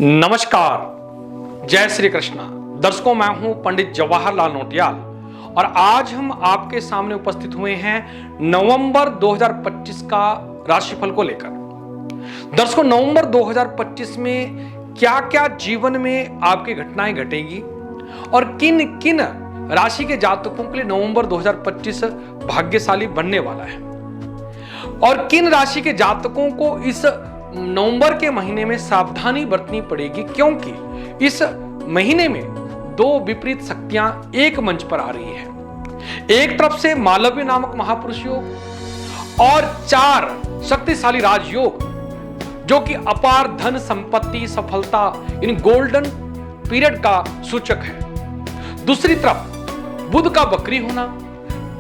नमस्कार, जय श्री कृष्णा। दर्शकों, मैं हूं पंडित जवाहरलाल नौटियाल और आज हम आपके सामने उपस्थित हुए हैं नवंबर 2025 का राशिफल को लेकर। दर्शकों, नवंबर 2025 में क्या क्या जीवन में आपकी घटनाएं घटेगी और किन किन राशि के जातकों के लिए नवंबर 2025 भाग्यशाली बनने वाला है और किन राशि के जातकों को इस नवंबर के महीने में सावधानी बरतनी पड़ेगी, क्योंकि इस महीने में दो विपरीत शक्तियां एक मंच पर आ रही है। एक तरफ से मालव्य नामक महापुरुष योग और 4 शक्तिशाली राजयोग जो कि अपार धन संपत्ति सफलता इन गोल्डन पीरियड का सूचक है। दूसरी तरफ बुध का वक्री होना,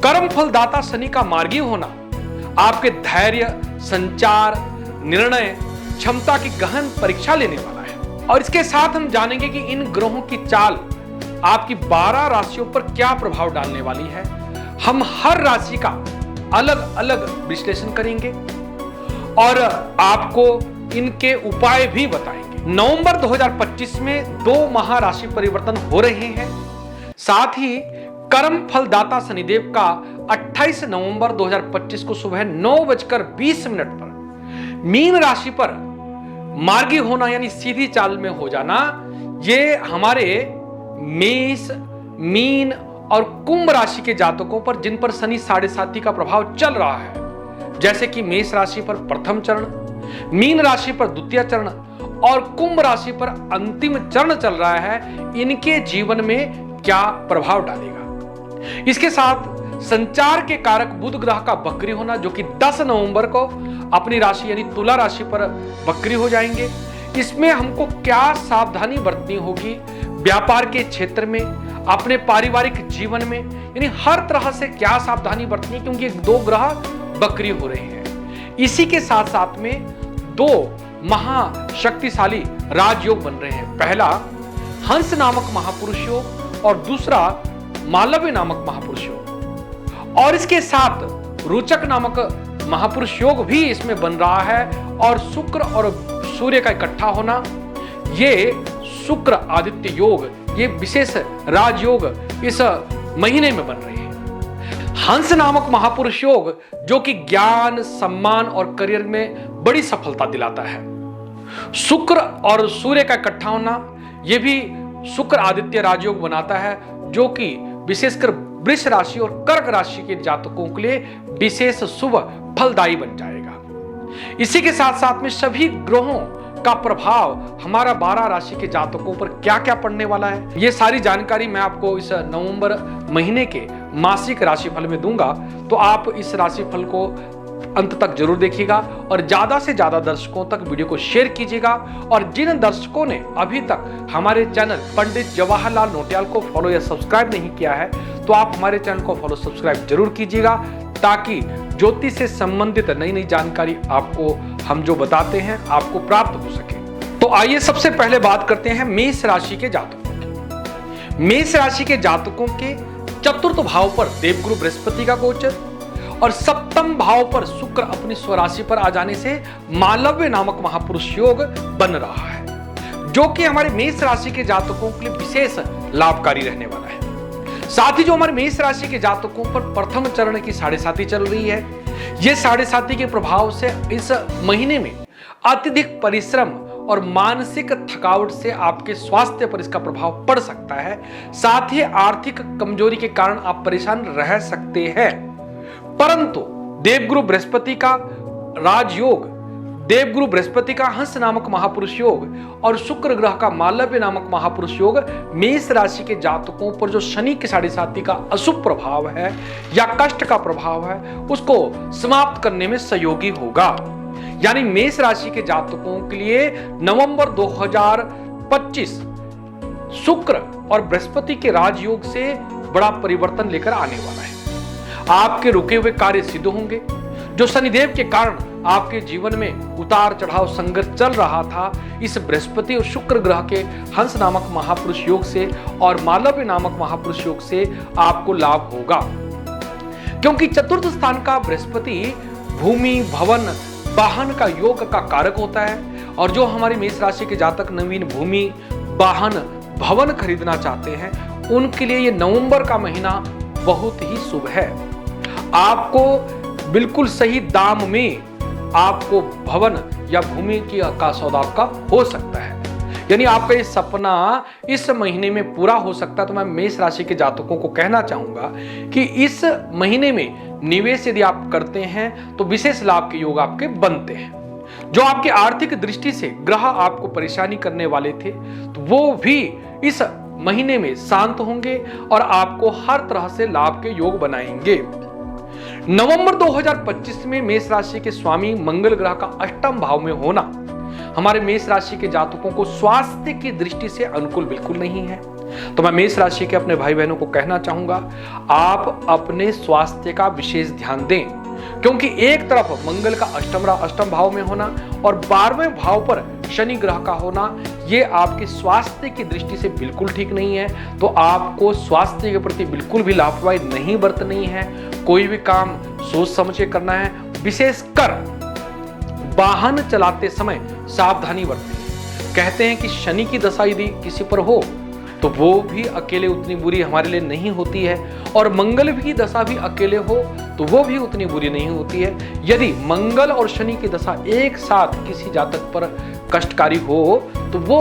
कर्म फलदाता शनि का मार्गी होना आपके धैर्य, संचार, निर्णय क्षमता की गहन परीक्षा लेने वाला है। और इसके साथ हम जानेंगे कि इन ग्रहों की चाल आपकी 12 राशियों पर क्या प्रभाव डालने वाली है। हम हर राशि का अलग अलग विश्लेषण करेंगे और आपको इनके उपाय भी बताएंगे। नवंबर 2025 में 2 महाराशि परिवर्तन हो रहे हैं। साथ ही कर्म फलदाता शनिदेव का 28 नवंबर 2025 को सुबह 9:20 पर मीन राशि पर मार्गी होना यानी सीधी चाल में हो जाना, ये हमारे मेष, मीन और कुंभ राशि के जातकों पर, जिन पर शनि 7.5 का प्रभाव चल रहा है, जैसे कि मेष राशि पर प्रथम चरण, मीन राशि पर द्वितीय चरण और कुंभ राशि पर अंतिम चरण चल रहा है, इनके जीवन में क्या प्रभाव डालेगा। इसके साथ संचार के कारक बुध ग्रह का वक्री होना, जो कि 10 नवंबर को अपनी राशि यानी तुला राशि पर वक्री हो जाएंगे। इसमें हमको क्या सावधानी बरतनी होगी व्यापार के क्षेत्र में, अपने पारिवारिक जीवन में, यानी हर तरह से क्या सावधानी बरतनी, क्योंकि 2 ग्रह वक्री हो रहे हैं। इसी के साथ साथ में 2 महाशक्तिशाली राजयोग बन रहे हैं। पहला हंस नामक महापुरुष योग और दूसरा मालव्य नामक महापुरुष योग, और इसके साथ रोचक नामक महापुरुष योग भी इसमें बन रहा है। और शुक्र और सूर्य का इकट्ठा होना, ये शुक्र आदित्य योग, ये विशेष राजयोग इस महीने में बन रहे हैं। हंस नामक महापुरुष योग जो कि ज्ञान, सम्मान और करियर में बड़ी सफलता दिलाता है। शुक्र और सूर्य का इकट्ठा होना, यह भी शुक्र आदित्य राजयोग बनाता है, जो कि विशेषकर वृष राशि और कर्क राशि के जातकों के लिए विशेष शुभ फलदायी बन जाएगा। इसी के साथ साथ में सभी ग्रहों का प्रभाव हमारा 12 राशि के जातकों पर क्या क्या पड़ने वाला है, ये सारी जानकारी मैं आपको इस नवंबर महीने के मासिक राशिफल में दूंगा। तो आप इस राशिफल को अंत तक जरूर देखिएगा और ज्यादा से ज्यादा दर्शकों तक वीडियो को शेयर कीजिएगा। और जिन दर्शकों ने अभी तक हमारे चैनल पंडित जवाहरलाल नौटियाल को फॉलो या सब्सक्राइब नहीं किया है, तो आप हमारे चैनल को फॉलो सब्सक्राइब जरूर कीजिएगा, ताकि ज्योतिष से संबंधित नई नई जानकारी आपको हम जो बताते हैं आपको प्राप्त हो सके। तो आइए सबसे पहले बात करते हैं मेष राशि के जातकों की। मेष राशि के जातकों के चतुर्थ भाव पर देवगुरु बृहस्पति का गोचर और सप्तम भाव पर शुक्र अपनी स्वराशि पर आ जाने से मालव्य नामक महापुरुष योग बन रहा है, जो कि हमारे मेष राशि के जातकों के लिए विशेष लाभकारी रहने वाला है। साथ ही जो हमारे मेष राशि के जातकों पर प्रथम चरण की 7.5 चल रही है, यह 7.5 के प्रभाव से इस महीने में अत्यधिक परिश्रम और मानसिक थकावट से आपके स्वास्थ्य पर इसका प्रभाव पड़ सकता है। साथ ही आर्थिक कमजोरी के कारण आप परेशान रह सकते हैं। परंतु देवगुरु बृहस्पति का राजयोग, देवगुरु बृहस्पति का हंस नामक महापुरुष योग और शुक्र ग्रह का मालव्य नामक महापुरुष योग मेष राशि के जातकों पर जो शनि के 7.5 का अशुभ प्रभाव है या कष्ट का प्रभाव है, उसको समाप्त करने में सहयोगी होगा। यानी मेष राशि के जातकों के लिए नवंबर 2025 शुक्र और बृहस्पति के राजयोग से बड़ा परिवर्तन लेकर आने वाला है। आपके रुके हुए कार्य सिद्ध होंगे। जो शनिदेव के कारण आपके जीवन में उतार चढ़ाव संघर्ष चल रहा था, इस बृहस्पति और शुक्र ग्रह के हंस नामक महापुरुष योग से और मालव्य नामक महापुरुष योग से आपको लाभ होगा, क्योंकि चतुर्थ स्थान का बृहस्पति भूमि, भवन, वाहन का योग का कारक होता है और जो हमारी मेष राशि के जातक नवीन भूमि, वाहन, भवन खरीदना चाहते हैं, उनके लिए ये नवंबर का महीना बहुत ही शुभ है। आपको बिल्कुल सही दाम में आपको भवन या भूमि का सौदा आपका हो सकता है, यानी आपका ये सपना इस महीने में पूरा हो सकता है। तो मैं मेष राशि के जातकों को कहना चाहूंगा कि इस महीने में निवेश यदि आप करते हैं तो विशेष लाभ के योग आपके बनते हैं। जो आपके आर्थिक दृष्टि से ग्रह आपको परेशानी करने वाले थे, तो वो भी इस महीने में शांत होंगे और आपको हर तरह से लाभ के योग बनाएंगे। नवंबर 2025 में मेष राशि के स्वामी मंगल ग्रह का अष्टम भाव में होना हमारे मेष राशि के जातकों को स्वास्थ्य की दृष्टि से अनुकूल बिल्कुल नहीं है। तो मैं मेष राशि के अपने भाई बहनों को कहना चाहूंगा, आप अपने स्वास्थ्य का विशेष ध्यान दें, क्योंकि एक तरफ मंगल का अष्टम भाव में होना और 12वें भाव पर शनि ग्रह का होना, ये आपके स्वास्थ्य की दृष्टि से बिल्कुल ठीक नहीं है। तो आपको स्वास्थ्य के प्रति बिल्कुल भी लापरवाही नहीं बरतनी है। कोई भी काम सोच समझ के करना है। विशेषकर वाहन चलाते समय सावधानी बरतें। कहते हैं कि शनि की दशा यदि किसी पर हो तो वो भी अकेले उतनी बुरी हमारे लिए नहीं होती है, और मंगल की दशा भी अकेले हो तो वो भी उतनी बुरी नहीं होती है। यदि मंगल और शनि की दशा एक साथ किसी जातक पर कष्टकारी हो तो वो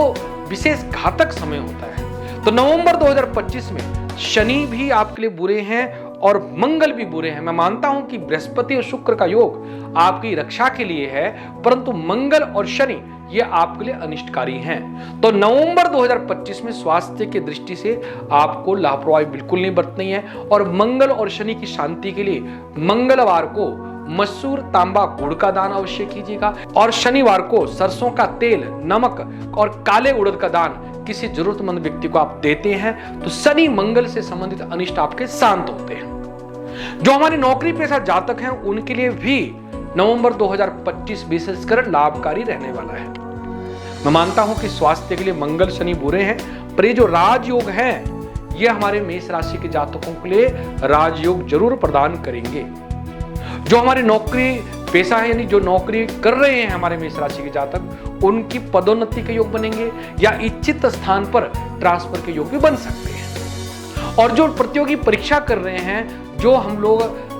विशेष घातक समय होता है। तो नवंबर 2025 में शनि भी आपके लिए बुरे हैं और मंगल भी बुरे हैं। मैं मानता हूं कि बृहस्पति और शुक्र का योग आपकी रक्षा के लिए है, परंतु मंगल और शनि ये आपके लिए अनिष्टकारी हैं। तो नवंबर 2025 में स्वास्थ्य की दृष्टि से आपको लापरवाही बिल्कुल नहीं बरतनी है, और मंगल और शनि की शांति के लिए मंगलवार को मसूर तांबा गुड़ का दान अवश्य कीजिएगा, और शनिवार को सरसों का तेल, नमक और काले उड़द का दान किसी जरूरतमंद व्यक्ति को आप देते हैं तो शनि मंगल से संबंधित अनिष्ट आपके शांत होते हैं। जो हमारे नौकरी पेशा जातक हैं उनके लिए भी नवंबर 2025 विशेषकर लाभकारी रहने वाला है। मैं मानता हूं कि स्वास्थ्य के लिए मंगल शनि बुरे हैं, पर ये जो राजयोग हैं ये हमारे मेष राशि के जातकों के लिए राजयोग जरूर प्रदान करेंगे। जो हमारे नौकरी पेशा है, यानी जो नौकरी कर रहे हैं हमारे मेष राशि के जातक, उनकी पदोन्नति के योग बनेंगे या इच्छित स्थान पर ट्रांसफर के योग भी बन सकते हैं। और जो प्रतियोगी परीक्षा कर रहे हैं, जो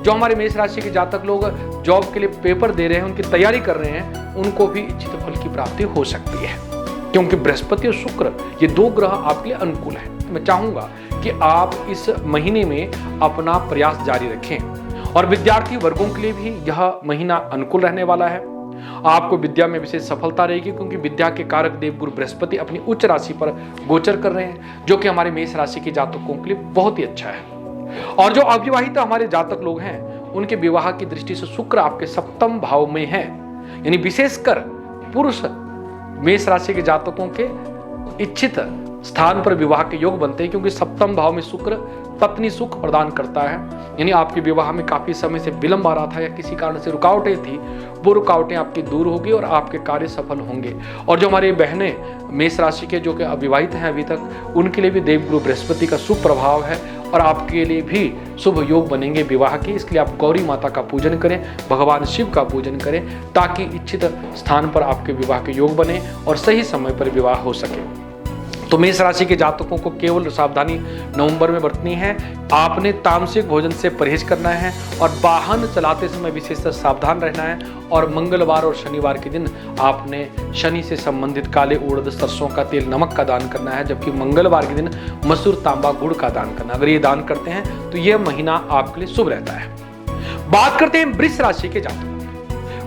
हमारे मेष राशि के जातक लोग जॉब के लिए पेपर दे रहे हैं, उनकी तैयारी कर रहे हैं, उनको भी इच्छित फल की प्राप्ति हो सकती है, क्योंकि बृहस्पति और शुक्र ये दो ग्रह आपके लिए अनुकूल हैं। तो मैं चाहूंगा कि आप इस महीने में अपना प्रयास जारी रखें, और विद्यार्थी वर्गों के लिए भी यह महीना अनुकूल रहने वाला है। आपको विद्या में विशेष सफलता रहेगी, क्योंकि विद्या के कारक देव गुरु बृहस्पति अपनी उच्च राशि पर गोचर कर रहे हैं, जो कि हमारे मेष राशि के जातकों के लिए बहुत ही अच्छा है। और जो अविवाहित हमारे जातक लोग हैं, उनके विवाह की दृष्टि से शुक्र आपके सप्तम भाव में है, यानी विशेषकर पुरुष मेष राशि के जातकों के इच्छित स्थान पर विवाह के योग बनते हैं, क्योंकि सप्तम भाव में शुक्र पत्नी सुख प्रदान करता है। यानी आपके विवाह में काफी समय से विलंब आ रहा था या किसी कारण से रुकावटें थी, वो रुकावटें आपकी दूर होगी और आपके कार्य सफल होंगे। और जो हमारी बहनें मेष राशि के जो कि अविवाहित हैं अभी तक, उनके लिए भी देवगुरु बृहस्पति का शुभ प्रभाव है और आपके लिए भी शुभ योग बनेंगे विवाह के। इसलिए आप गौरी माता का पूजन करें, भगवान शिव का पूजन करें, ताकि इच्छित स्थान पर आपके विवाह के योग बने और सही समय पर विवाह हो सके। तो मेष राशि के जातकों को केवल सावधानी नवंबर में बरतनी है। आपने तामसिक भोजन से परहेज करना है और वाहन चलाते समय विशेषकर सावधान रहना है। और मंगलवार और शनिवार के दिन आपने शनि से संबंधित काले उड़द, सरसों का तेल, नमक का दान करना है, जबकि मंगलवार के दिन मसूर तांबा गुड़ का दान करना। अगर ये दान करते हैं तो यह महीना आपके लिए शुभ रहता है। बात करते हैं वृष राशि के जातकों।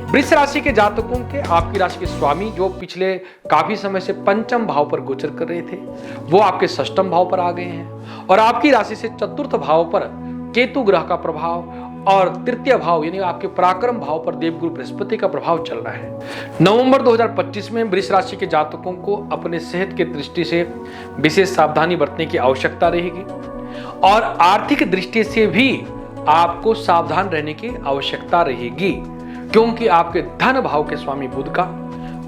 वृष राशि के जातकों के आपकी राशि के स्वामी जो पिछले काफी समय से पंचम भाव पर गोचर कर रहे थे, वो आपके षष्ठम भाव पर आ गए हैं, और आपकी राशि से चतुर्थ भाव पर केतु ग्रह का प्रभाव और तृतीय भाव यानी आपके पराक्रम भाव पर देवगुरु बृहस्पति का प्रभाव चल रहा है। नवंबर 2025 में वृष राशि के जातकों को अपने सेहत की दृष्टि से विशेष सावधानी बरतने की आवश्यकता रहेगी, और आर्थिक दृष्टि से भी आपको सावधान रहने की आवश्यकता रहेगी, क्योंकि आपके धन भाव के स्वामी बुध का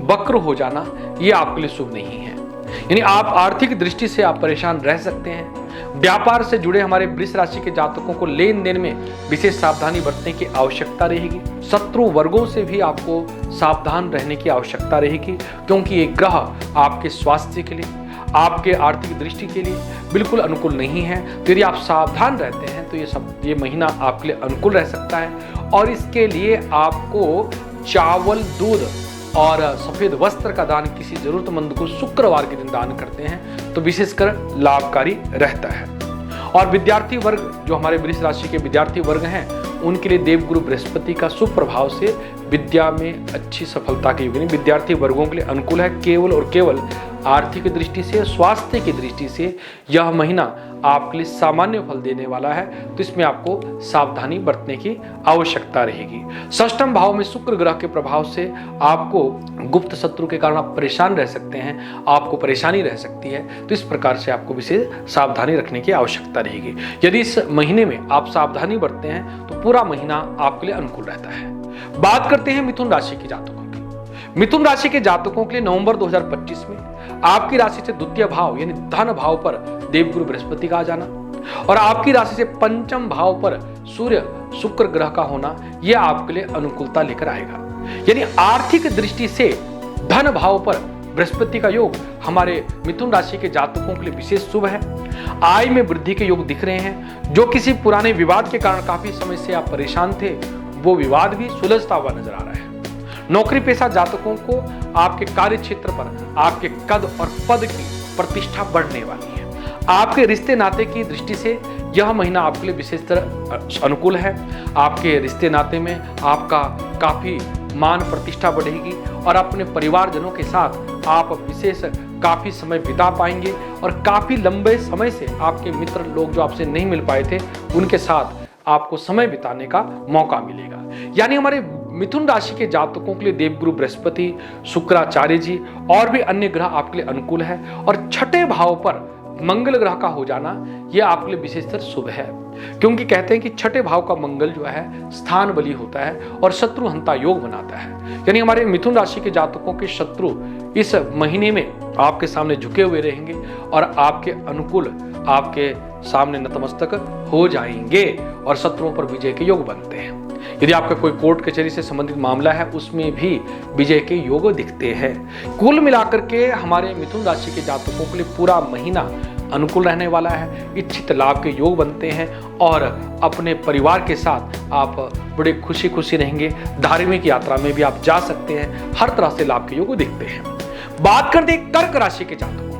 वक्र हो जाना यह आपके लिए शुभ नहीं है। यानी आप आर्थिक दृष्टि से आप परेशान रह सकते हैं। व्यापार से जुड़े हमारे वृष राशि के जातकों को लेन देन में विशेष सावधानी बरतने की आवश्यकता रहेगी। शत्रु वर्गों से भी आपको सावधान रहने की आवश्यकता रहेगी, क्योंकि ये ग्रह आपके स्वास्थ्य के लिए, आपके आर्थिक दृष्टि के लिए बिल्कुल अनुकूल नहीं है। तो यदि आप सावधान रहते हैं तो ये महीना आपके लिए अनुकूल रह सकता है। और इसके लिए आपको चावल, दूध और सफेद वस्त्र का दान किसी जरूरतमंद को शुक्रवार के दिन दान करते हैं तो विशेषकर लाभकारी रहता है। और विद्यार्थी वर्ग, जो हमारे वृष राशि के विद्यार्थी वर्ग हैं, उनके लिए देवगुरु बृहस्पति का शुभ प्रभाव से विद्या में अच्छी सफलता की योग विद्यार्थी वर्गों के लिए अनुकूल है। केवल और केवल आर्थिक दृष्टि से, स्वास्थ्य की दृष्टि से यह महीना आपके लिए सामान्य फल देने वाला है, तो इसमें आपको सावधानी बरतने की आवश्यकता रहेगी। षष्ठम भाव में शुक्र ग्रह के प्रभाव से आपको गुप्त शत्रु के कारण आप परेशान रह सकते हैं, आपको परेशानी रह सकती है, तो इस प्रकार से आपको विशेष सावधानी रखने की आवश्यकता रहेगी। यदि इस महीने में आप सावधानी बरतते हैं तो पूरा महीना आपके लिए अनुकूल रहता है। बात करते हैं मिथुन राशि के जातकों की। मिथुन राशि के जातकों के लिए नवंबर 2025 में आपकी राशि से द्वितीय भाव यानी धन भाव पर देवगुरु बृहस्पति का आ जाना और आपकी राशि से पंचम भाव पर सूर्य शुक्र ग्रह का होना, यह आपके लिए अनुकूलता लेकर आएगा। यानी आर्थिक दृष्टि से धन भाव पर बृहस्पति का योग हमारे मिथुन राशि के जातकों के लिए विशेष शुभ है। आय में वृद्धि के योग दिख रहे हैं। जो किसी पुराने विवाद के कारण काफी समय से आप परेशान थे, वो विवाद भी सुलझता हुआ नजर आ रहा है। नौकरी पेशा जातकों को आपके कार्य क्षेत्र पर आपके कद और पद की प्रतिष्ठा बढ़ने वाली है। आपके रिश्ते नाते की दृष्टि से यह महीना आपके लिए विशेषतर अनुकूल है। आपके रिश्ते नाते में आपका काफी मान प्रतिष्ठा बढ़ेगी और अपने परिवारजनों के साथ आप विशेष काफी समय बिता पाएंगे और काफी लंबे समय से आपके मित्र लोग जो आपसे नहीं मिल पाए थे, उनके साथ आपको समय बिताने का मौका मिलेगा। यानी हमारे मिथुन राशि के जातकों के लिए देवगुरु बृहस्पति, शुक्राचार्य जी और भी अन्य ग्रह आपके लिए अनुकूल है। और छठे भाव पर मंगल ग्रह का हो जाना यह आपके लिए विशेषतर शुभ है, क्योंकि कहते हैं कि छठे भाव का मंगल जो है स्थान बली होता है और शत्रु हंता योग बनाता है। यानी हमारे मिथुन राशि के जातकों के शत्रु इस महीने में आपके सामने झुके हुए रहेंगे और आपके अनुकूल आपके सामने नतमस्तक हो जाएंगे और शत्रुओं पर विजय के योग बनते हैं। यदि आपका कोई कोर्ट कचहरी से संबंधित मामला है, उसमें भी विजय के योग दिखते हैं। कुल मिलाकर के हमारे मिथुन राशि के जातकों के लिए पूरा महीना अनुकूल रहने वाला है। इच्छित लाभ के योग बनते हैं और अपने परिवार के साथ आप बड़े खुशी खुशी रहेंगे। धार्मिक यात्रा में भी आप जा सकते हैं। हर तरह से लाभ के योग दिखते हैं। बात करते हैं कर्क राशि के जातकों।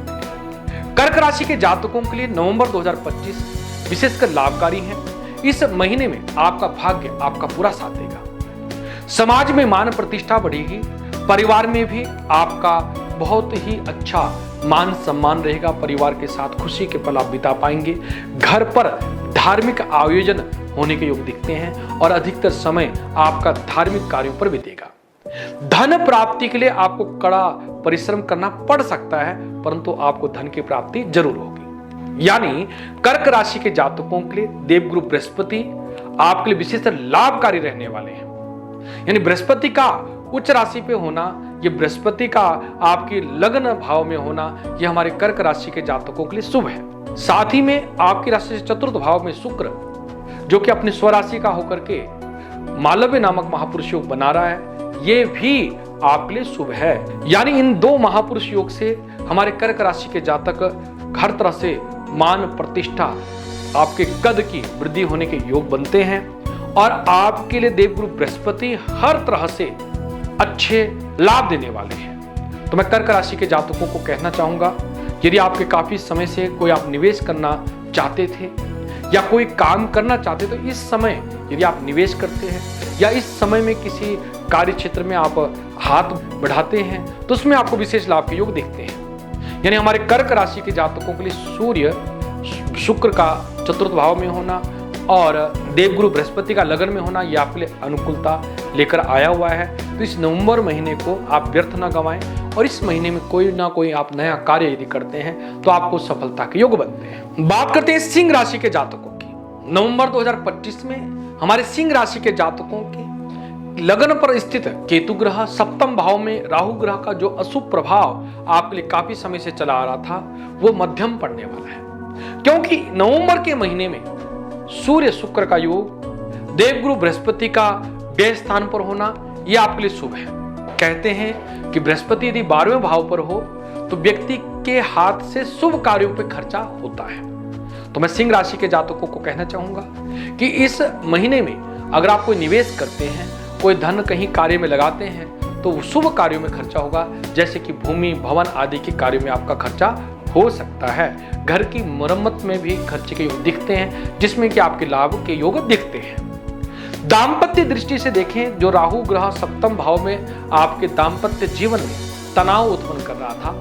कर्क राशि के जातकों के लिए नवंबर 2025 विशेषकर लाभकारी है। इस महीने में आपका भाग्य आपका पूरा साथ देगा। समाज में मान प्रतिष्ठा बढ़ेगी। परिवार में भी आपका बहुत ही अच्छा मान सम्मान रहेगा। परिवार के साथ खुशी के पल आप बिता पाएंगे। घर पर धार्मिक आयोजन होने के योग दिखते हैं और अधिकतर समय आपका धार्मिक कार्यों पर बीतेगा। धन प्राप्ति के लिए आपको कड़ा परिश्रम करना पड़ सकता है, परंतु आपको धन की प्राप्ति जरूर होगी। यानी कर्क राशि के जातकों के लिए देवगुरु बृहस्पति आपके लिए विशेषतर लाभकारी रहने वाले हैं। यानी बृहस्पति का उच्च राशि पे होना, ये बृहस्पति का आपकी लग्न भाव में होना, ये हमारे कर्क राशि के जातकों के लिए शुभ है। साथ ही में आपकी राशि से चतुर्थ भाव में शुक्र, जो कि अपनी स्वराशि का होकर के मालव्य नामक महापुरुष योग बना रहा है, ये भी आपके लिए शुभ है। यानी इन दो महापुरुष योग से हमारे कर्क राशि के जातक हर तरह से मान प्रतिष्ठा, आपके कद की वृद्धि होने के योग बनते हैं और आपके लिए देवगुरु बृहस्पति हर तरह से अच्छे लाभ देने वाले हैं। तो मैं कर्क राशि के जातकों को कहना चाहूंगा, यदि आपके काफी समय से कोई आप निवेश करना चाहते थे या कोई काम करना चाहते, तो इस समय यदि आप निवेश करते हैं या इस समय में किसी कार्य क्षेत्र में आप हाथ बढ़ाते हैं, तो उसमें आपको विशेष लाभ के योग दिखते हैं। यानी हमारे कर्क राशि के जातकों के लिए सूर्य शुक्र का चतुर्थ भाव में होना और देवगुरु बृहस्पति का लगन में होना, यह आपके लिए अनुकूलता लेकर आया हुआ है। तो इस नवंबर महीने को आप व्यर्थ न गंवाएं और इस महीने में कोई ना कोई आप नया कार्य यदि करते हैं तो आपको सफलता के योग बनते हैं। बात करते हैं सिंह राशि के जातकों की। नवंबर 2025 में हमारे सिंह राशि के जातकों की लगन पर स्थित केतु ग्रह सप्तम भाव में राहु ग्रह का जो अशुभ प्रभाव आपके लिए काफी समय से चला आ रहा था वो मध्यम पड़ने वाला है, क्योंकि नवंबर के महीने में सूर्य शुक्र का योग, देवगुरु बृहस्पति का व्यय स्थान पर होना यह आपके लिए शुभ है। कहते हैं कि बृहस्पति यदि 12वें भाव पर हो तो व्यक्ति के हाथ से शुभ कार्यों पर खर्चा होता है। तो मैं सिंह राशि के जातकों को कहना चाहूंगा कि इस महीने में अगर आप कोई निवेश करते हैं, कोई धन कहीं कार्य में लगाते हैं तो शुभ कार्यों में खर्चा होगा, जैसे कि भूमि भवन आदि के कार्यों में आपका खर्चा हो सकता है। घर की मरम्मत में भी खर्चे के योग दिखते हैं, जिसमें कि आपके लाभ के योग दिखते हैं। दाम्पत्य दृष्टि से देखें, जो राहु ग्रह सप्तम भाव में आपके दाम्पत्य जीवन में तनाव उत्पन्न कर रहा था,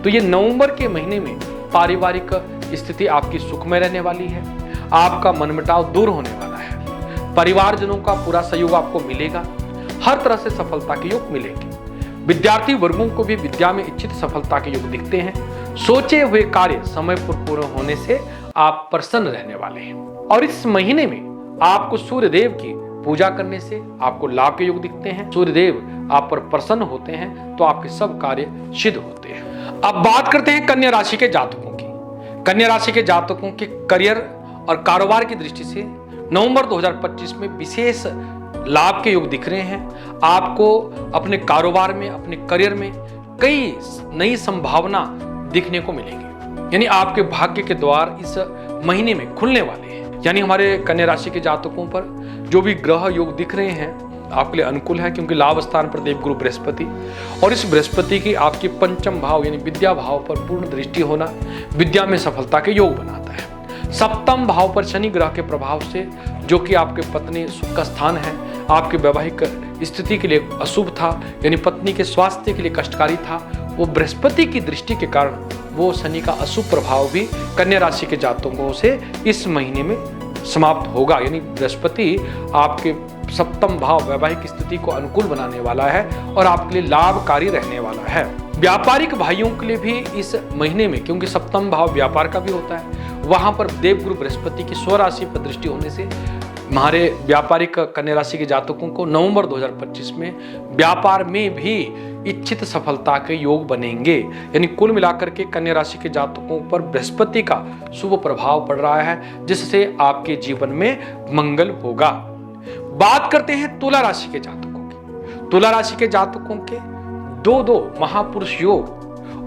तो ये नवंबर के महीने में पारिवारिक स्थिति आपकी सुखमय रहने वाली है। आपका मनमुटाव दूर होने वाला है। परिवारजनों का पूरा सहयोग आपको मिलेगा। हर तरह से सफलता के योग मिलेंगे। विद्यार्थी वर्गों को भी विद्या में इच्छित सफलता के योग दिखते हैं। सोचे हुए कार्य समय पर पूर्ण होने से आप प्रसन्न रहने वाले हैं। और इस महीने में आपको सूर्य देव की पूजा करने से आपको लाभ के योग दिखते हैं। सूर्य देव आप पर प्रसन्न होते हैं तो आपके सब कार्य सिद्ध होते हैं। अब बात करते हैं कन्या राशि के जातकों की। कन्या राशि के जातकों के करियर और कारोबार की दृष्टि से नवंबर 2025 में विशेष लाभ के योग दिख रहे हैं। आपको अपने कारोबार में, अपने करियर में कई नई संभावना दिखने को मिलेंगी। यानी आपके भाग्य के द्वार इस महीने में खुलने वाले हैं। यानी हमारे कन्या राशि के जातकों पर जो भी ग्रह योग दिख रहे हैं आपके लिए अनुकूल है, क्योंकि लाभ स्थान पर देवगुरु बृहस्पति और इस बृहस्पति की आपके पंचम भाव यानी विद्या भाव पर पूर्ण दृष्टि होना विद्या में सफलता के योग बनाता है। सप्तम भाव पर शनि ग्रह के प्रभाव से, जो कि आपके पत्नी सुख का स्थान है, आपके वैवाहिक स्थिति के लिए अशुभ था, यानी पत्नी के स्वास्थ्य के लिए कष्टकारी था, वो बृहस्पति की दृष्टि के कारण वो शनि का अशुभ प्रभाव भी कन्या राशि के जातकों से इस महीने में समाप्त होगा। यानी बृहस्पति आपके सप्तम भाव वैवाहिक स्थिति को अनुकूल बनाने वाला है और आपके लिए लाभकारी रहने वाला है। व्यापारिक भाइयों के लिए भी इस महीने में, क्योंकि सप्तम भाव व्यापार का भी होता है, वहां पर देवगुरु बृहस्पति की स्वराशि पर दृष्टि होने से हमारे व्यापारिक कन्या राशि के जातकों को नवंबर 2025 में व्यापार में भी इच्छित सफलता के योग बनेंगे। यानी कुल मिलाकर के कन्या राशि के जातकों पर बृहस्पति का शुभ प्रभाव पड़ रहा है, जिससे आपके जीवन में मंगल होगा। बात करते हैं तुला राशि के जातकों की। तुला राशि के जातकों के दो महापुरुष योग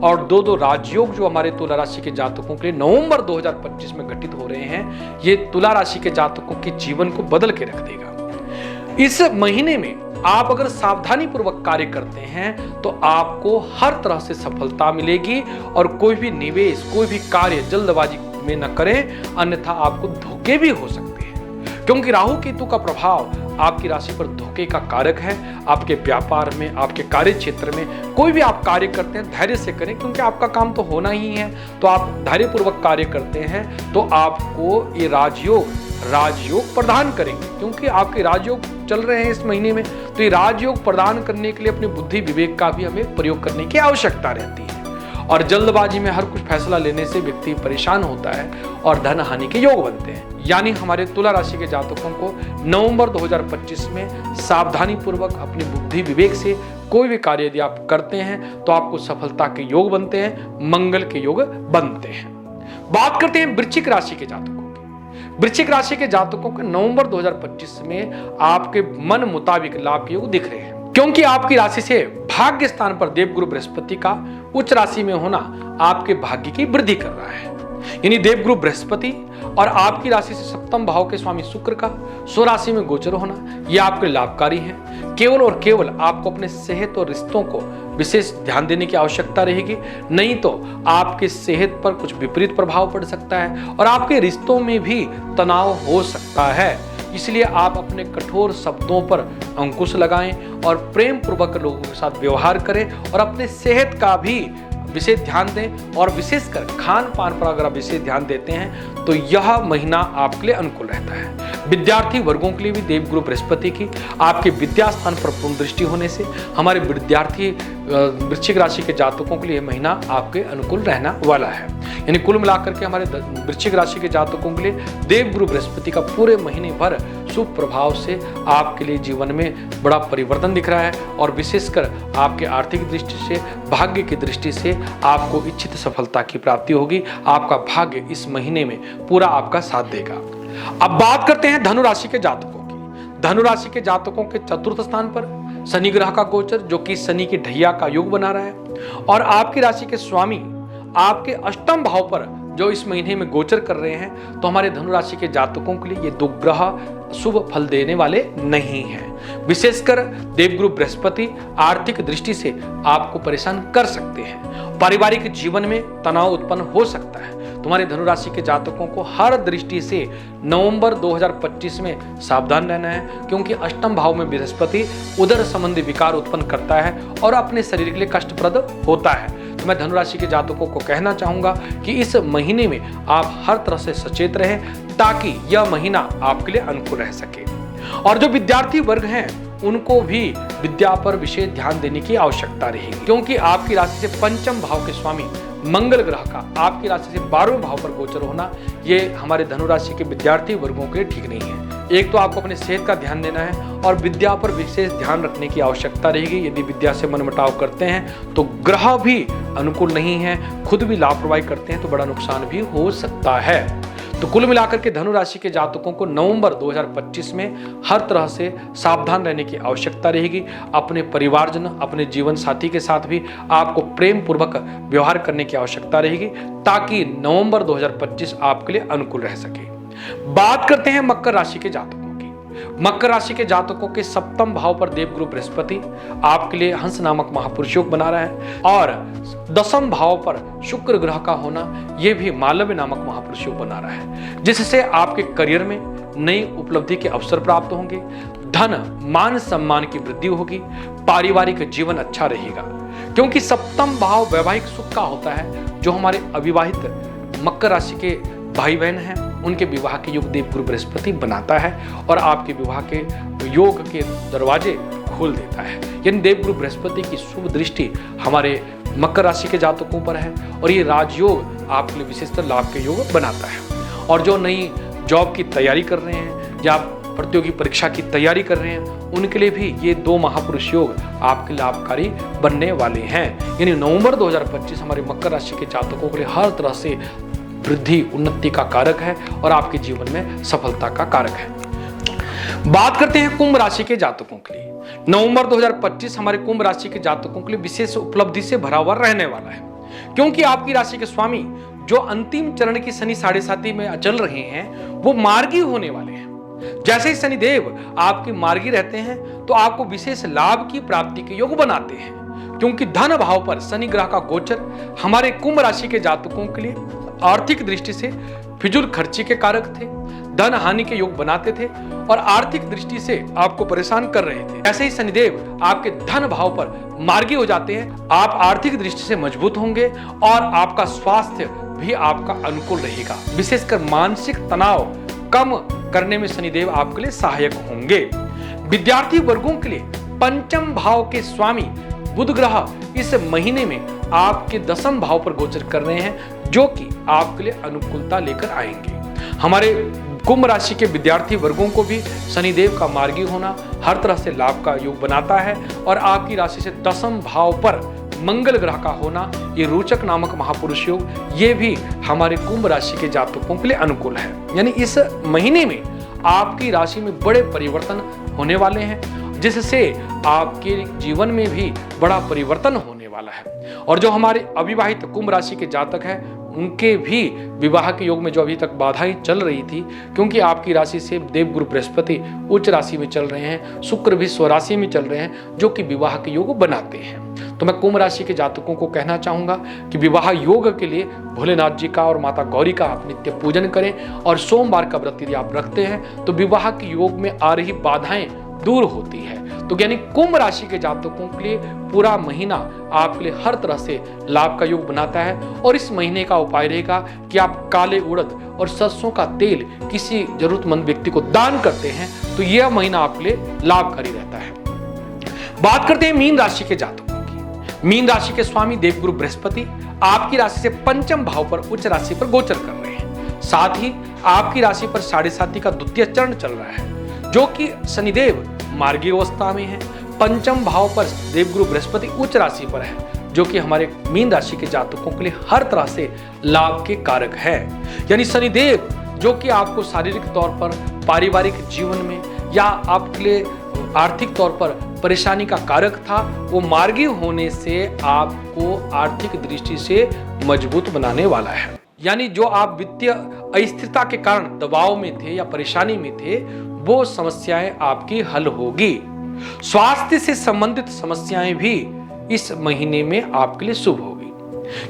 और दो राजयोग जो हमारे तुला राशि के जातकों के लिए नवंबर 2025 में घटित हो रहे हैं, ये तुला राशि के जातकों के जीवन को बदल के रख देगा। इस महीने में आप अगर सावधानी पूर्वक कार्य करते हैं तो आपको हर तरह से सफलता मिलेगी और कोई भी निवेश, कोई भी कार्य जल्दबाजी में न करें, अन्यथा आपको धोखे भी हो सकते हैं, क्योंकि राहु केतु का प्रभाव आपकी राशि पर धोखे का कारक है। आपके व्यापार में, आपके कार्य क्षेत्र में कोई भी आप कार्य करते हैं धैर्य से करें, क्योंकि आपका काम तो होना ही है। तो आप धैर्य पूर्वक कार्य करते हैं तो आपको ये राजयोग प्रदान करेंगे, क्योंकि आपके राजयोग चल रहे हैं इस महीने में। तो ये राजयोग प्रदान करने के लिए अपनी बुद्धि विवेक का भी हमें प्रयोग करने की आवश्यकता रहती है। और जल्दबाजी में हर कुछ फैसला लेने से व्यक्ति परेशान होता है और धन हानि के योग बनते हैं। यानी हमारे तुला राशि के जातकों को नवंबर 2025 में सावधानी पूर्वक अपनी बुद्धि विवेक से कोई भी कार्य यदि आप करते हैं तो आपको सफलता के योग बनते हैं, मंगल के योग बनते हैं। बात करते हैं वृश्चिक राशि के जातकों की। वृश्चिक राशि के जातकों के नवंबर 2025 में आपके मन मुताबिक लाभ के योग दिख रहे हैं, क्योंकि आपकी राशि से भाग्य स्थान पर देवगुरु बृहस्पति का उच्च राशि में होना आपके भाग्य की वृद्धि कर रहा है। यानी देवगुरु बृहस्पति और आपकी राशि से सप्तम भाव के स्वामी शुक्र का स्वराशि में गोचर होना यह आपके लाभकारी है। केवल और केवल आपको अपने सेहत और रिश्तों को विशेष ध्यान देने की आवश्यकता रहेगी, नहीं तो आपके सेहत पर कुछ विपरीत प्रभाव पड़ सकता है और आपके रिश्तों में भी तनाव हो सकता है। इसलिए आप अपने कठोर शब्दों पर अंकुश लगाएं और प्रेम पूर्वक लोगों के साथ व्यवहार करें और अपने सेहत का भी विशेष ध्यान दें। और विशेषकर खान पान पर अगर आप विशेष ध्यान देते हैं तो यह महीना आपके लिए अनुकूल रहता है। विद्यार्थी वर्गों के लिए भी देवगुरु बृहस्पति की आपके विद्या स्थान पर पूर्ण दृष्टि होने से हमारे विद्यार्थी वृश्चिक राशि के जातकों के लिए महीना आपके अनुकूल रहना वाला है। यानी कुल मिलाकर के हमारे वृश्चिक राशि के जातकों के लिए देवगुरु बृहस्पति का पूरे महीने भर शुभ प्रभाव से आपके लिए जीवन में बड़ा परिवर्तन दिख रहा है और विशेषकर आपके आर्थिक दृष्टि से, भाग्य की दृष्टि से आपको इच्छित सफलता की प्राप्ति होगी। आपका भाग्य इस महीने में पूरा आपका साथ देगा। अब बात करते हैं धनु राशि के जातकों की। धनु राशि के जातकों के चतुर्थ स्थान पर शनि ग्रह का गोचर, जो कि शनि की ढैया का योग बना रहा है, और आपकी राशि के स्वामी आपके अष्टम भाव पर जो इस महीने में गोचर कर रहे हैं, तो हमारे धनु राशि के जातकों के लिए ये दो ग्रह शुभ फल देने वाले नहीं हैं। विशेषकर देवगुरु बृहस्पति आर्थिक दृष्टि से आपको परेशान कर सकते हैं। पारिवारिक जीवन में तनाव उत्पन्न हो सकता है। तुम्हारे धनु राशि के जातकों को हर दृष्टि से नवंबर 2025 में सावधान रहना है, क्योंकि अष्टम भाव में बृहस्पति उदर संबंधी विकार उत्पन्न करता है और अपने शरीर के लिए कष्टप्रद होता है। तो मैं धनु राशि के जातकों को कहना चाहूंगा कि इस महीने में आप हर तरह से सचेत रहें, ताकि यह महीना आपके लिए अनुकूल रह सके। और जो विद्यार्थी वर्ग हैं उनको भी विद्या पर विशेष ध्यान देने की आवश्यकता रहेगी, क्योंकि आपकी राशि से पंचम भाव के स्वामी मंगल ग्रह का आपकी राशि से 12वें भाव पर गोचर होना ये हमारे धनु राशि के विद्यार्थी वर्गों के लिए ठीक नहीं है। एक तो आपको अपने सेहत का ध्यान देना है और विद्या पर विशेष ध्यान रखने की आवश्यकता रहेगी। यदि विद्या से मनमुटाव करते हैं तो ग्रह भी अनुकूल नहीं है, खुद भी लापरवाही करते हैं तो बड़ा नुकसान भी हो सकता है। तो कुल मिलाकर के धनु राशि के जातकों को नवंबर 2025 में हर तरह से सावधान रहने की आवश्यकता रहेगी। अपने परिवारजन, अपने जीवन साथी के साथ भी आपको प्रेम पूर्वक व्यवहार करने की आवश्यकता रहेगी, ताकि नवंबर 2025 आपके लिए अनुकूल रह सके। बात करते हैं मकर राशि के जातकों की। मकर राशि के जातकों के सप्तम भाव पर देवगुरु बृहस्पति आपके लिए हंस नामक महापुरुष योग बना रहा है, और दसम भाव पर शुक्र ग्रह का होना यह भी मालव्य नामक महापुरुष योग बना रहा है, जिससे आपके करियर में नई उपलब्धि के अवसर प्राप्त होंगे, धन मान सम्मान की वृद्धि होगी, पारिवारिक जीवन अच्छा रहेगा, क्योंकि सप्तम भाव वैवाहिक सुख का होता है। जो हमारे अविवाहित मकर राशि के भाई बहन हैं उनके विवाह के योग देवगुरु बृहस्पति बनाता है और आपके विवाह के योग के दरवाजे खोल देता है। यानी देवगुरु बृहस्पति की शुभ दृष्टि हमारे मकर राशि के जातकों पर है और ये राजयोग आपके लिए विशेषतर लाभ के योग बनाता है। और जो नई जॉब की तैयारी कर रहे हैं या प्रतियोगी परीक्षा की तैयारी कर रहे हैं उनके लिए भी ये दो महापुरुष योग आपके लाभकारी बनने वाले हैं। यानी नवंबर 2025 हमारे मकर राशि के जातकों के लिए हर तरह से वृद्धि उन्नति का कारक है और आपके जीवन में सफलता का कारक है। बात करते हैं कुंभ राशि के जातकों के लिए। नवंबर 2025 हमारे कुंभ राशि के जातकों के लिए विशेष उपलब्धि से भरा हुआ रहने वाला है, क्योंकि आपकी राशि के स्वामी जो अंतिम चरण की शनि 7.5 में चल रहे हैं वो मार्गी होने वाले हैं। जैसे ही शनिदेव आपके मार्गी रहते हैं तो आपको विशेष लाभ की प्राप्ति के योग बनाते हैं, क्योंकि धन भाव पर शनि ग्रह का गोचर हमारे कुंभ राशि के जातकों के लिए आर्थिक दृष्टि से फिजूल खर्ची के कारक थे, धन हानि के योग बनाते थे और आर्थिक दृष्टि से आपको परेशान कर रहे थे। ऐसे ही शनिदेव आपके धन भाव पर मार्गी हो जाते हैं, आप आर्थिक दृष्टि से मजबूत होंगे और आपका स्वास्थ्य भी आपका अनुकूल रहेगा। विशेषकर मानसिक तनाव कम करने में शनिदेव आपके लिए सहायक होंगे। विद्यार्थी वर्गों के लिए पंचम भाव के स्वामी बुध ग्रह इस महीने में आपके दसम भाव पर गोचर कर रहे हैं, जो कि आपके लिए अनुकूलता लेकर आएंगे। हमारे कुंभ राशि के विद्यार्थी वर्गों को भी शनिदेव का मार्गी होना हर तरह से लाभ का योग बनाता है और आपकी राशि से दसम भाव पर मंगल ग्रह का होना ये रोचक नामक महापुरुष योग ये भी हमारे कुंभ राशि के जातकों के लिए अनुकूल है। यानी इस महीने में आपकी राशि में बड़े परिवर्तन होने वाले हैं, जिससे आपके जीवन में भी बड़ा परिवर्तन होने वाला है। और जो हमारे अविवाहित कुंभ राशि के जातक हैं उनके भी विवाह के योग में जो अभी तक बाधाएं चल रही थी, क्योंकि आपकी राशि से देवगुरु बृहस्पति उच्च राशि में चल रहे हैं, शुक्र भी स्वराशि में चल रहे हैं, जो कि विवाह के योग बनाते हैं। तो मैं कुंभ राशि के जातकों को कहना चाहूंगा कि विवाह योग के लिए भोलेनाथ जी का और माता गौरी का आप नित्य पूजन करें और सोमवार का व्रत यदि आप रखते हैं तो विवाह के योग में आ रही बाधाएं दूर होती है। तो यानी कुंभ राशि के जातकों के लिए पूरा महीना आपके लिए हर तरह से लाभ का योग बनाता है। और इस महीने का उपाय रहेगा कि आप काले उड़द और सरसों का तेल किसी जरूरतमंद व्यक्ति को दान करते हैं तो यह महीना आपके लिए लाभकारी रहता है। बात करते हैं मीन राशि के जातकों की। मीन राशि के स्वामी देवगुरु बृहस्पति आपकी राशि से पंचम भाव पर उच्च राशि पर गोचर कर रहे हैं। साथ ही आपकी राशि पर 7.5 का द्वितीय चरण चल रहा है, जो कि शनिदेव मार्गी अवस्था में है। पंचम भाव पर देवगुरु बृहस्पति उच्च राशि पर है, जो कि हमारे मीन राशि के जातकों के लिए हर तरह से लाभ के कारक है। यानी शनिदेव जो कि आपको शारीरिक तौर पर, पारिवारिक जीवन में या आपके लिए आर्थिक तौर पर परेशानी का कारक था, वो मार्गी होने से आपको आर्थिक दृष्टि से मजबूत बनाने वाला है। यानी जो आप वित्तीय अस्थिरता के कारण दबाव में थे या परेशानी में थे, वो समस्याएं आपकी हल होगी। स्वास्थ्य से संबंधित समस्याएं भी इस महीने में आपके लिए शुभ होगी,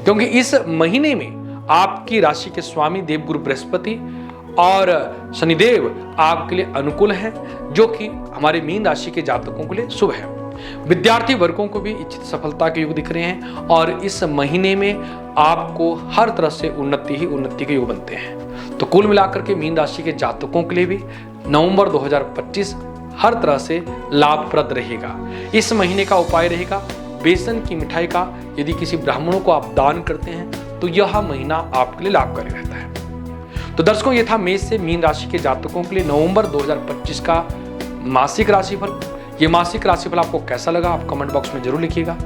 क्योंकि इस महीने में आपकी राशि के स्वामी देवगुरु बृहस्पति और शनिदेव आपके लिए अनुकूल हैं, जो कि हमारे मीन राशि के जातकों के लिए शुभ है। विद्यार्थी वर्गों को भी इच्छित सफलता के योग दिख रहे हैं और इस महीने में आपको हर तरह से उन्नति ही उन्नति के योग बनते हैं। तो कुल मिलाकर के मीन राशि के जातकों के लिए भी नवंबर 2025 हर तरह से लाभप्रद रहेगा। इस महीने का उपाय रहेगा बेसन की मिठाई का यदि किसी ब्राह्मणों को आप दान करते हैं तो यह महीना आपके लिए लाभकारी रहता है। तो दर्शकों, ये था मेष से मीन राशि के जातकों के लिए नवंबर 2025 का मासिक राशिफल। ये मासिक राशिफल आपको कैसा लगा आप कमेंट बॉक्स में जरूर लिखिएगा।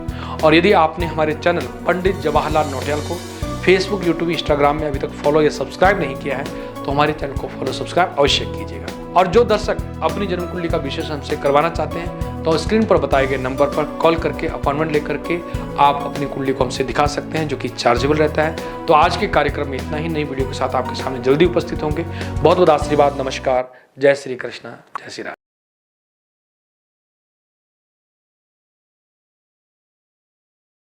और यदि आपने हमारे चैनल पंडित जवाहरलाल नौटियाल को फेसबुक, यूट्यूब, इंस्टाग्राम में अभी तक फॉलो या सब्सक्राइब नहीं किया है तो हमारे चैनल को फॉलो सब्सक्राइब अवश्य कीजिएगा। और जो दर्शक अपनी जन्म कुंडली का विशेष हमसे करवाना चाहते हैं तो स्क्रीन पर बताए गए नंबर पर कॉल करके अपॉइंटमेंट लेकर के आप अपनी कुंडली को हमसे दिखा सकते हैं, जो कि चार्जेबल रहता है। तो आज के कार्यक्रम में इतना ही। नई वीडियो के साथ आपके सामने जल्दी उपस्थित होंगे। बहुत बहुत आशीर्वाद। नमस्कार। जय श्री कृष्ण, जय श्री राम।